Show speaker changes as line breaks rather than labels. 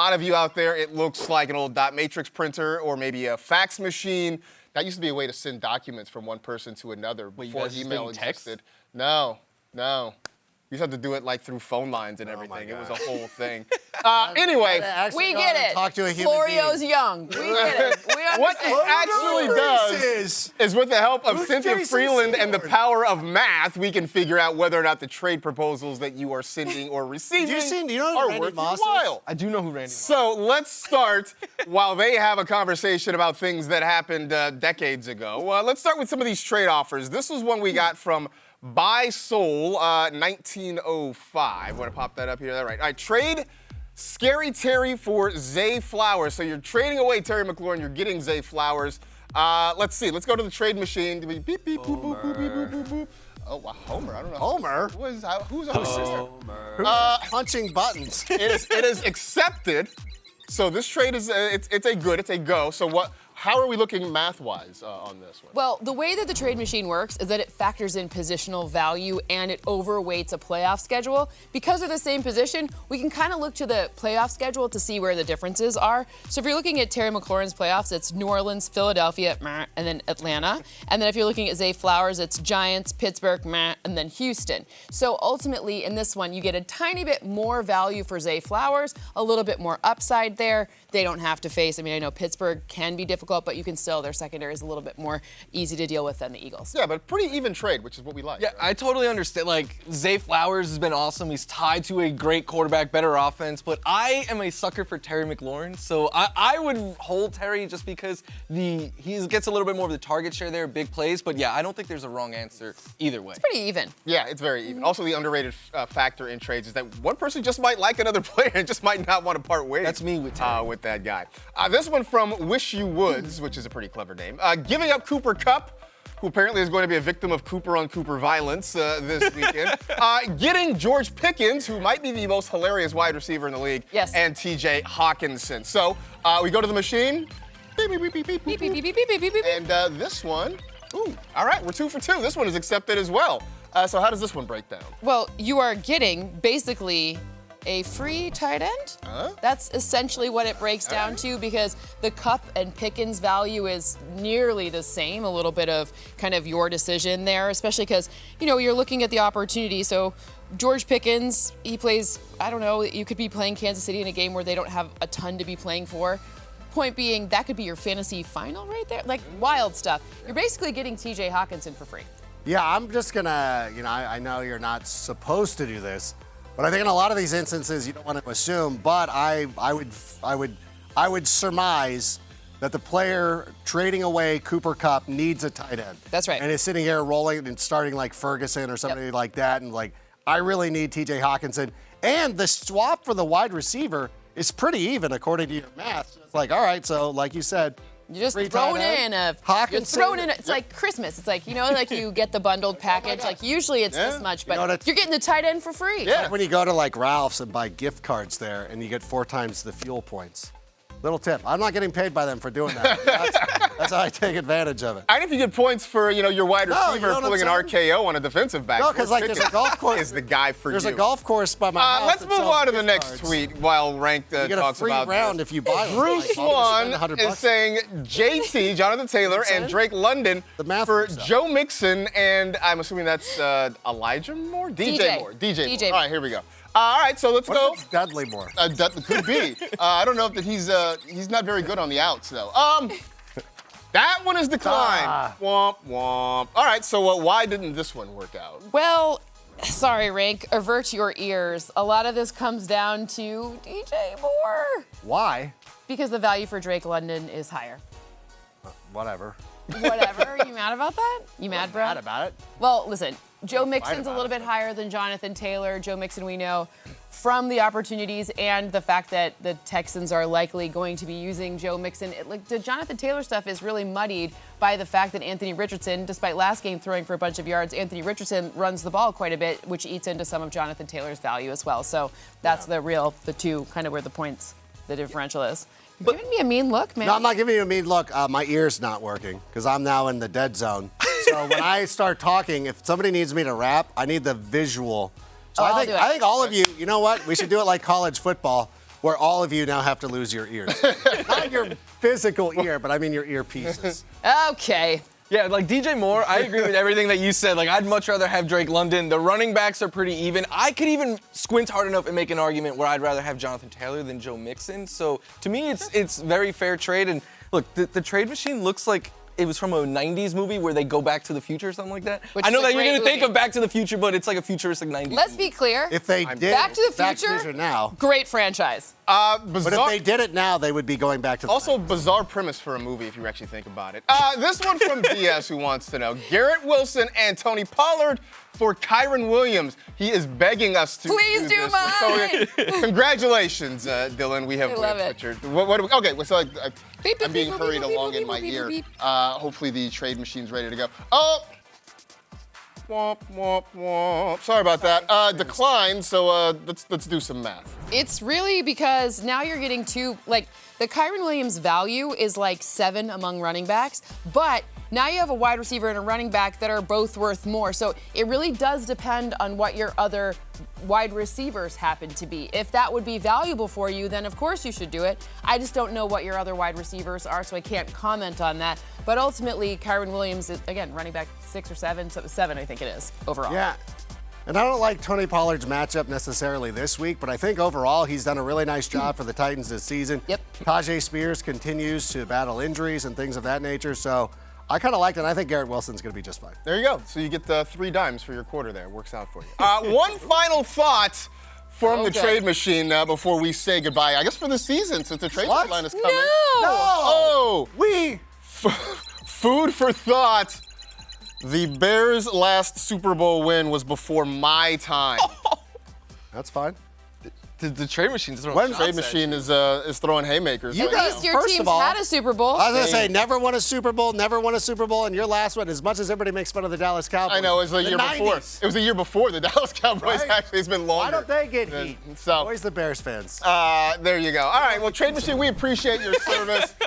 lot of you out there, it looks like an old dot matrix printer or maybe a fax machine. That used to be a way to send documents from one person to another before email existed. No. You just have to do it like through phone lines and everything. It was a whole thing. Anyway,
we get it.
Talk to a human
Florio's
being.
young. We get it. We understand.
what it actually does is with the help of Cynthia
Jason
Freeland and the
Seward?
power of math, we can figure out whether or not the trade proposals that you are sending or receiving
Do you know who
are
Randy
worth your
Moss is?
while.
I do know who Randy Moss is.
So let's start while they have a conversation about things that happened decades ago. Let's start with some of these trade offers. This was one we got from Buy Soul 1905. Want to pop that up here? All right. Trade Scary Terry for Zay Flowers. So you're trading away Terry McLaurin. You're getting Zay Flowers. Let's see. Let's go to the trade machine. Beep, beep, boop, boop, boop, boop, boop, boop, boop. Oh, wow, Homer. I don't know.
Homer?
Who's Homer?
Punching buttons.
It is accepted. So this trade is it's a go. So how are we looking math-wise on this one?
Well, the way that the trade machine works is that it factors in positional value and it overweights a playoff schedule. Because they're the same position, we can kind of look to the playoff schedule to see where the differences are. So if you're looking at Terry McLaurin's playoffs, it's New Orleans, Philadelphia, and then Atlanta. And then if you're looking at Zay Flowers, it's Giants, Pittsburgh, and then Houston. So ultimately, in this one, you get a tiny bit more value for Zay Flowers, a little bit more upside there. They don't have to face, I know Pittsburgh can be difficult, but you can still, their secondary is a little bit more easy to deal with than the Eagles.
Yeah, but pretty even trade, which is what we like.
Yeah,
right?
I totally understand. Like, Zay Flowers has been awesome. He's tied to a great quarterback, better offense. But I am a sucker for Terry McLaurin. So I would hold Terry just because he gets a little bit more of the target share there, big plays. But yeah, I don't think there's a wrong answer either way.
It's pretty even.
Yeah, it's very even. Also, the underrated factor in trades is that one person just might like another player and just might not want to part ways.
That's me with Terry.
With that guy. This one from Wish You Woods, which is a pretty clever name. Giving up Cooper Kupp, who apparently is going to be a victim of Cooper on Cooper violence this weekend. Getting George Pickens, who might be the most hilarious wide receiver in the league.
Yes.
And TJ Hockenson. So we go to the machine. Beep, beep, beep, beep, beep,
Beep, beep, beep, beep, beep, beep, beep, beep.
And this one, all right, we're 2 for 2. This one is accepted as well. So how does this one break down?
Well, you are getting basically a free tight end. That's essentially what it breaks down to, because the Kupp and Pickens value is nearly the same. A little bit of kind of your decision there, especially because, you're looking at the opportunity. So George Pickens, he plays, I don't know, you could be playing Kansas City in a game where they don't have a ton to be playing for. Point being, that could be your fantasy final right there. Like, wild stuff. You're basically getting TJ Hockenson for free.
Yeah, I'm just gonna, I know you're not supposed to do this, but I think in a lot of these instances you don't want to assume. But I would surmise that the player trading away Cooper Kupp needs a tight end.
That's right.
And is sitting here rolling and starting like Ferguson or somebody like that, and like, I really need TJ Hockenson. And the swap for the wide receiver is pretty even according to your math. So it's like, all right, so like you said,
You're just
free
throwing
tight
in
end,
a
Hockenson.
it's like Christmas. It's like, like you get the bundled package. Like usually it's this much, but you're getting the tight end for free.
Yeah.
Like when you go to like Ralph's and buy gift cards there and you get 4 times the fuel points. Little tip. I'm not getting paid by them for doing that. That's how I take advantage of it.
And if you get points for, your wide receiver
you know what
pulling an
I'm saying?
RKO on a defensive back.
No, because like there's a golf course.
Is the guy for
There's
you.
a golf course by my house.
Let's
that
move
sells
on to the
gift
next
cards.
tweet while Ranked
You get a
talks
free
about
round
this.
if you buy them.
Bruce
Like,
Wan
I'll just spend $100
is saying JT, Jonathan Taylor, and Drake London
The math
for
works out.
Joe Mixon, and I'm assuming that's Elijah Moore? DJ Moore. DJ Moore. All right, here we go. All right, so let's
What
go.
if it's Dudley Moore?
That could be. I don't know if that he's not very good on the outs, though. That one is declined. Womp, womp. All right, so why didn't this one work out?
Well, sorry, Rank. Avert your ears. A lot of this comes down to DJ Moore.
Why?
Because the value for Drake London is higher.
Whatever.
Whatever. You mad about that? You mad, bro?
Mad about it.
Well, listen, Joe Mixon's a
about
little
it,
bit higher than Jonathan Taylor. Joe Mixon, we know from the opportunities and the fact that the Texans are likely going to be using Joe Mixon. The Jonathan Taylor stuff is really muddied by the fact that Anthony Richardson, despite last game throwing for a bunch of yards, Anthony Richardson runs the ball quite a bit, which eats into some of Jonathan Taylor's value as well. So that's the two, kind of where the differential is. You're giving me a mean look, man.
No, I'm not giving you a mean look. My ear's not working because I'm now in the dead zone. So when I start talking, if somebody needs me to rap, I need the visual. So I think all of you know what? We should do it like college football. where all of you now have to lose your ears. Not your physical ear, but I mean your earpieces.
Okay.
Yeah, like DJ Moore, I agree with everything that you said. Like, I'd much rather have Drake London. The running backs are pretty even. I could even squint hard enough and make an argument where I'd rather have Jonathan Taylor than Joe Mixon. So to me, it's very fair trade. And look, the trade machine looks like it was from a 90s movie where they go back to the future or something like that.
Which
I know
is a
that you're
great
going to think
movie.
of Back to the Future, but it's like a futuristic 90s
Let's
movie.
be clear.
If they did
Back to the Future
now,
great franchise.
but if
Bizarre.
they did it now, they would be going back to the
Also, bizarre premise for a movie if you actually think about it. This one from DS who wants to know: Garrett Wilson and Tony Pollard for Kyron Williams. He is begging us to
Please do
this.
mine.
So, congratulations, Dylan. We have
I love it.
pictured. What do we, okay, so
Beep,
I'm
beep,
being
beep,
hurried
beep, beep,
along
beep,
in my
beep,
ear.
beep, beep.
Hopefully the trade machine's ready to go. Oh. Womp, womp, womp. Sorry about that. Decline, so let's do some math.
It's really because now you're getting the Kyron Williams value is like 7 among running backs, but now you have a wide receiver and a running back that are both worth more. So it really does depend on what your other wide receivers happen to be. If that would be valuable for you, then of course you should do it. I just don't know what your other wide receivers are, so I can't comment on that. But ultimately, Kyron Williams is, again, running back 6 or 7, 7 I think it is overall.
Yeah. And I don't like Tony Pollard's matchup necessarily this week, but I think overall he's done a really nice job for the Titans this season.
Yep.
Tajay Spears continues to battle injuries and things of that nature, so I kind of like it, and I think Garrett Wilson's going to be just fine.
There you go. So you get the 3 dimes for your quarter there. Works out for you. One final thought from the
Okay.
trade machine before we say goodbye. I guess for the season, since the trade
What?
deadline is coming.
No!
Oh!
We
Food for thought. The Bears' last Super Bowl win was before my time.
That's fine.
The trade machine's throwing
When-
Trade
shots at
machine
you.
is throwing haymakers.
You
right
At
guys-
least your
First
team's
of all,
had a Super Bowl.
I was going to say, never won a Super Bowl, and your last one, as much as everybody makes fun of the Dallas Cowboys.
I know, it was the year before.
90s.
It was the year before the Dallas Cowboys,
Right?
actually. It's been longer.
Why don't they get heat?
So,
Always the Bears fans.
there you go. All right, well, Trade Machine, we appreciate your service.